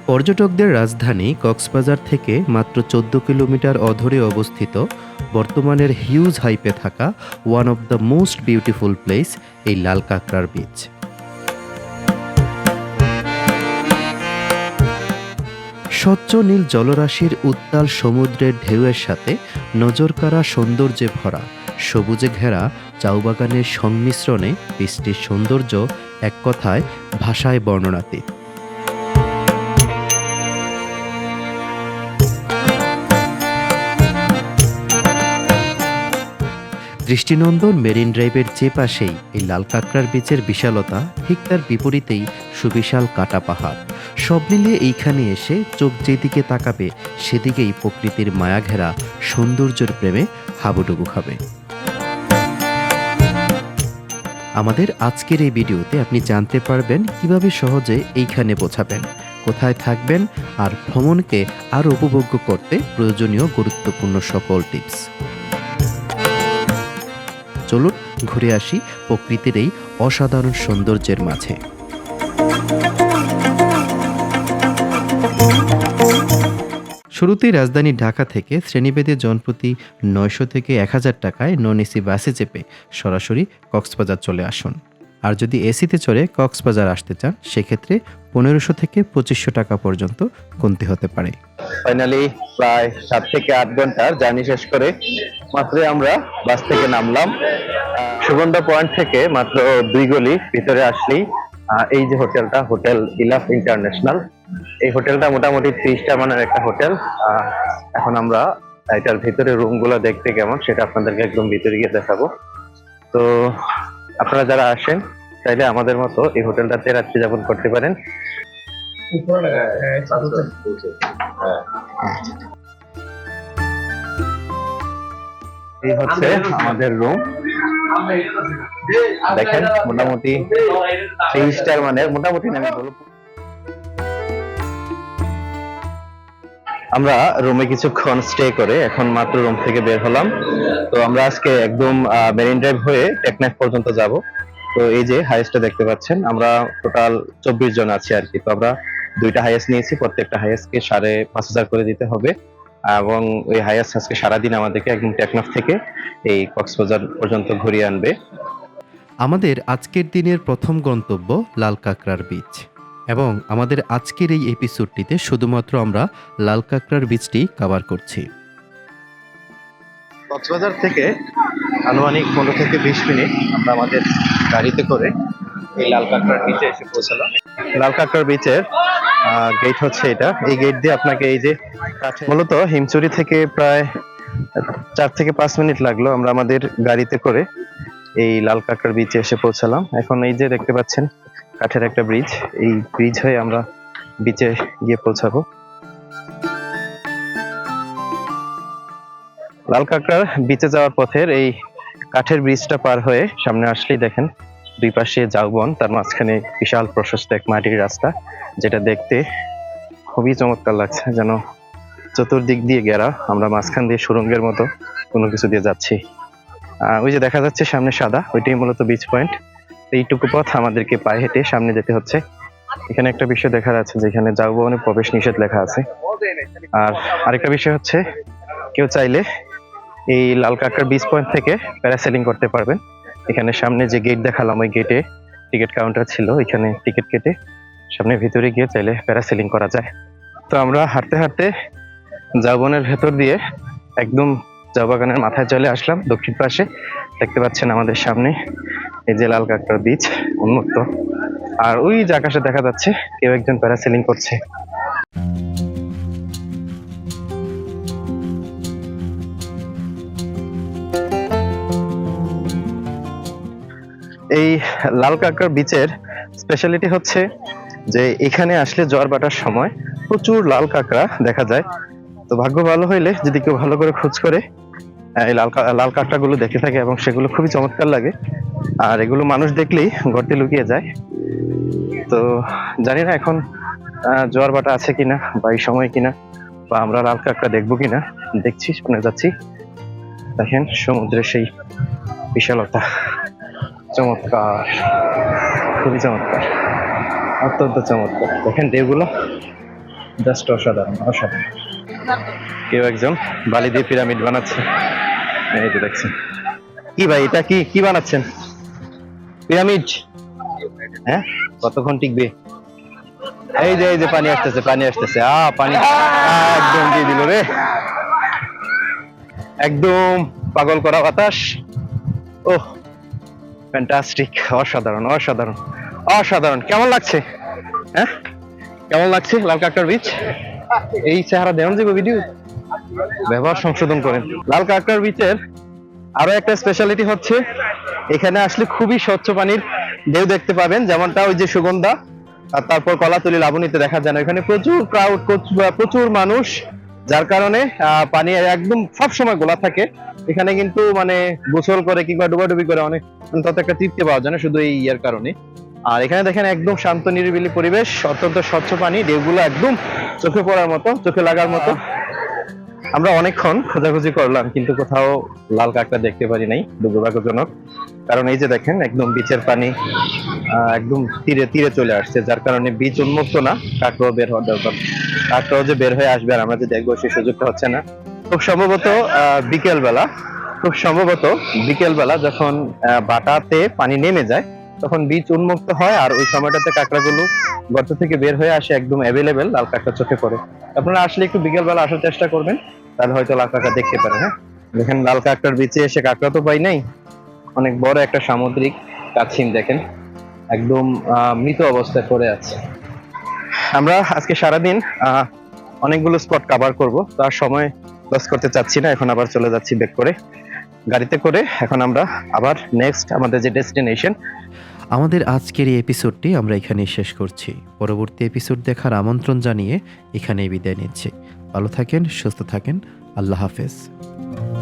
পর্যটকদের রাজধানী কক্সবাজার থেকে মাত্র ১৪ কিলোমিটার অদূরে অবস্থিত বর্তমানের হিউজ হাইপে থাকা one of the most beautiful place এই লাল কাঁকড়ার বিচ। স্বচ্ছ নীল জলরাশির উত্তাল সমুদ্রের ঢেউয়ের সাথে নজরকাড়া সৌন্দর্যে ভরা সবুজে ঘেরা চাউবাগানের সংমিশ্রণে বৃষ্টির সৌন্দর্য এক কথায় ভাষায় বর্ণনাতীত। দৃষ্টিনন্দন মেরিন ড্রাইভের যে পাশেই এই লাল কাঁকড়ার বিচের বিশালতা, ঠিক তার বিপরীতেই সুবিশাল কাটা পাহাড়। সব মিলিয়ে এইখানে এসে চোখ যেদিকে তাকাবে সেদিকেই প্রকৃতির মায়াঘেরা সৌন্দর্যের প্রেমে হাবুডুবু খাবে। আমাদের আজকের এই ভিডিওতে আপনি জানতে পারবেন কিভাবে সহজে এইখানে পৌঁছাবেন, কোথায় থাকবেন, আর ভ্রমণকে আরও উপভোগ্য করতে প্রয়োজনীয় গুরুত্বপূর্ণ সকল টিপস। চলুন ঘুরে আসি প্রকৃতির এই অসাধারণ সৌন্দর্যের মাঝে। শুরুতেই রাজধানী ঢাকা থেকে শ্রেণীভেদে জনপ্রতি ৯০০ থেকে ১,০০০ টাকায় নন এসি বাসে চেপে সরাসরি কক্সবাজার চলে আসুন। আর যদি এসিতে চড়ে কক্সবাজার আসতে চান সেক্ষেত্রে ১৫০০ থেকে ২৫০০ টাকা পর্যন্ত গুনতে হতে পারে। ফাইনালি প্রায় ৭ থেকে ৮ ঘন্টার জার্নি শেষ করে মাত্র আমরা বাস থেকে নামলাম। সুগন্ধা পয়েন্ট থেকে মাত্র ২ গলি ভিতরে আসলেই এই যে হোটেলটা, হোটেল ইলাফ ইন্টারন্যাশনাল। এই হোটেলটা মোটামুটি ৩০ স্টার মানের একটা হোটেল। এখন আমরা এটার ভিতরে রুমগুলো দেখতে কেমন সেটা আপনাদেরকে একদম ভিতরে গিয়ে দেখাবো। তো আপনারা যারা আসেন চাইলে আমাদের মতো এই হোটেলটাতে রাত্রি যাপন করতে পারেন। এই হচ্ছে আমাদের রুম। দেখেন মোটামুটি 3 স্টার মানের, মোটামুটি আমি বলবো। আমরা রুমে কিছুক্ষণ স্টে করে এখন মাত্র রুম থেকে বের হলাম। তো আমরা আজকে একদম মেরিন ড্রাইভ হয়ে টেকনাফ পর্যন্ত যাব। তো এই যে হাইয়েস্টটা দেখতে পাচ্ছেন, আমরা টোটাল ২৪ জন আছি আর কি। তো আমরা 2টা হাইয়েস্ট নিয়েছি, প্রত্যেকটা হাইয়েস্টকে ৫,৫০০ করে দিতে হবে। এবং ওই হাইয়েস্ট আজকে সারাদিন আমাদেরকে একদম টেকনাফ থেকে এই কক্সবাজার পর্যন্ত ঘুরিয়ে আনবে। আমাদের আজকের দিনের প্রথম গন্তব্য লাল কাঁকড়ার বিচ, এবং আমাদের আজকের এই এপিসোডটিতে শুধুমাত্র আমরা লাল কাঁকড়ার বিচটি কভার করছি। কক্সবাজার থেকে আনুমানিক ১৫ থেকে ২০ মিনিট আমরা আমাদের গাড়িতে করে এই লাল কাঁকড়ার বিচে এসে পৌঁছালাম। লাল কাঁকড়ার বিচের গেট হচ্ছে এটা। এই গেট দিয়ে আপনাকে এই যে মূলত হিমচুরি থেকে প্রায় ৪ থেকে ৫ মিনিট লাগলো আমরা আমাদের গাড়িতে করে এই লাল কাঁকড়ার বিচে এসে পৌঁছালাম। এখন এই যে দেখতে পাচ্ছেন কাঠের একটা ব্রিজ, এই ব্রিজ হয়ে আমরা বিচে গিয়ে পৌঁছাবো। লাল কাঁকড়ার বিচে যাওয়ার পথের এই কাঠের ব্রিজটা পার হয়ে সামনে আসলেই দেখেন দুই পাশে ঝাউবন, তার মাঝখানে বিশাল প্রশস্ত এক মাটির রাস্তা, যেটা দেখতে খুবই চমৎকার লাগছে, যেন চতুর্দিক দিয়ে ঘেরা। আমরা মাঝখান দিয়ে সুড়ঙ্গের মতো কোনো কিছু দিয়ে যাচ্ছি। ওই যে দেখা যাচ্ছে সামনে সাদা, ওইটাই মূলত বিচ পয়েন্ট। এইটুকু পথ আমাদেরকে পায়ে হেঁটে সামনে যেতে হচ্ছে। এখানে একটা বিষয় দেখা যাচ্ছে, যেখানে ঝাউবনে প্রবেশ নিষেধ লেখা আছে। আর আরেকটা বিষয় হচ্ছে, কেউ চাইলে এই লাল কাঁকড়ার বিচ পয়েন্ট থেকে প্যারাসেলিং করতে পারবেন। এখানে সামনে যে গেট দেখালাম ওই গেটে টিকিট কাউন্টার ছিল, এখানে টিকিট কেটে সামনে ভিতরে গিয়ে চাইলে প্যারাসেলিং করা যায়। তো আমরা হাঁটতে হাঁটতে ঝাউবনের ভেতর দিয়ে একদম চা বাগানের মাথায় চলে আসলাম। দক্ষিণ পাশে দেখতে পাচ্ছেন আমাদের সামনে এই যে লাল কাঁকড়ার বিচ উন্মুক্ত, আর ওই যে আকাশে দেখা যাচ্ছে কেউ একজন প্যারাসেলিং করছে। এই লাল কাঁকড়ার বিচের স্পেশালিটি হচ্ছে যে এখানে আসলে জোয়ার ভাটার সময় প্রচুর লাল কাঁকড়া দেখা যায়। তো ভাগ্য ভালো হইলে যদি কেউ ভালো করে খোঁজ করে এই লাল কাঁকড়াগুলো দেখে থাকে, এবং সেগুলো খুবই চমৎকার লাগে। আর এগুলো মানুষ দেখলেই গর্তে লুকিয়ে যায়। তো জানি না এখন জোয়ার ভাটা আছে কিনা, বা এই সময় কিনা, বা আমরা লাল কাঁকড়া দেখবো কিনা। দেখছি, শুনে যাচ্ছি। দেখেন সমুদ্রের সেই বিশালতা, চমৎকার, খুবই চমৎকার, অত্যন্ত চমৎকার। দেখেন ঢেউগুলো জাস্ট অসাধারণ অসাধারণ। কেউ একজন বালি দিয়ে পিরামিড বানাচ্ছে, এই যে দেখছেন। কি ভাই এটা কি কি বানাচ্ছেন? পিরামিড? হ্যাঁ, কতক্ষণ টিকবে? এই যে পানি আসতেছে পানি আসতেছে, পানি একদম দিয়ে দিল রে, একদম পাগল করা বাতাস। ওহ ফ্যান্টাস্টিক, অসাধারণ অসাধারণ অসাধারণ। কেমন লাগছে? হ্যাঁ কেমন লাগছে লাল কাঁকড়ার বীজ? এই চেহারা দেন যে ভিডিও ব্যবহার সংশোধন করেন। লাল কাঁকড়ার বীজের আরো একটা স্পেশালিটি হচ্ছে এখানে আসলে খুবই স্বচ্ছ পানির ঢেউ দেখতে পাবেন, যেমনটা ওই যে সুগন্ধা আর তারপর কলাতলি লাবণীতে দেখা যায় না। এখানে প্রচুর ক্রাউড, প্রচুর মানুষ, যার কারণে পানি একদম সব সময় গোলা থাকে। এখানে কিন্তু মানে গোসল করে কিংবা ডুবাডুবি করে অনেক তত একটা তৃপ্তি পাওয়া যায় না শুধু এই ইয়ার কারণে। আর এখানে দেখেন একদম শান্ত নিরিবিলি পরিবেশ, অত্যন্ত স্বচ্ছ পানি, ঢেউগুলো একদম চোখে পড়ার মতো, চোখে লাগার মতো। আমরা অনেকক্ষণ খোঁজাখুঁজি করলাম কিন্তু কোথাও লাল কাঁকড়া দেখতে পারি নাই, দুর্ভাগ্যজনক। কারণ এই যে দেখেন একদম বিচের পানি একদম তীরে তীরে চলে আসছে, যার কারণে বীজ উন্মুক্ত না, কাঁকড়াও বের হওয়ার দরকার। কাঁকড়াও যে বের হয়ে আসবে আর আমরা যে দেখবো সেই সুযোগটা হচ্ছে না। খুব সম্ভবত বিকেল বেলা যখন বাটাতে পানি নেমে যায় তখন বীজ উন্মুক্ত হয়, আর ওই সময়টাতে কাঁকড়াগুলো গর্ত থেকে বের হয়ে আসে, একদম অ্যাভেলেবেল লাল কাঁকড়া চোখে পড়ে। আপনারা আসলে একটু বিকেল বেলা আসার চেষ্টা করবেন, তাহলে হয়তো লাল কাঁকড়া দেখতে পারেন। হ্যাঁ দেখেন লাল কাঁকড়ার বিচে এসে কাঁকড়া তো পাই নাই, অনেক বড় একটা সামুদ্রিক কাছিম দেখেন একদম মৃত অবস্থায় পড়ে আছে। আমরা আজকে সারাদিন অনেকগুলো স্পট কভার করব, তার সময় লস করতে চাচ্ছি না। এখন আবার চলে যাচ্ছি ব্যাক করে গাড়িতে করে। এখন আমরা আবার নেক্সট আমাদের যে ডেস্টিনেশন। আমাদের আজকের এই এপিসোডটি আমরা এখানেই শেষ করছি। পরবর্তী এপিসোড দেখার আমন্ত্রণ জানিয়ে এখানেই বিদায় নিচ্ছি। ভালো থাকেন, সুস্থ থাকেন, আল্লাহ হাফেজ।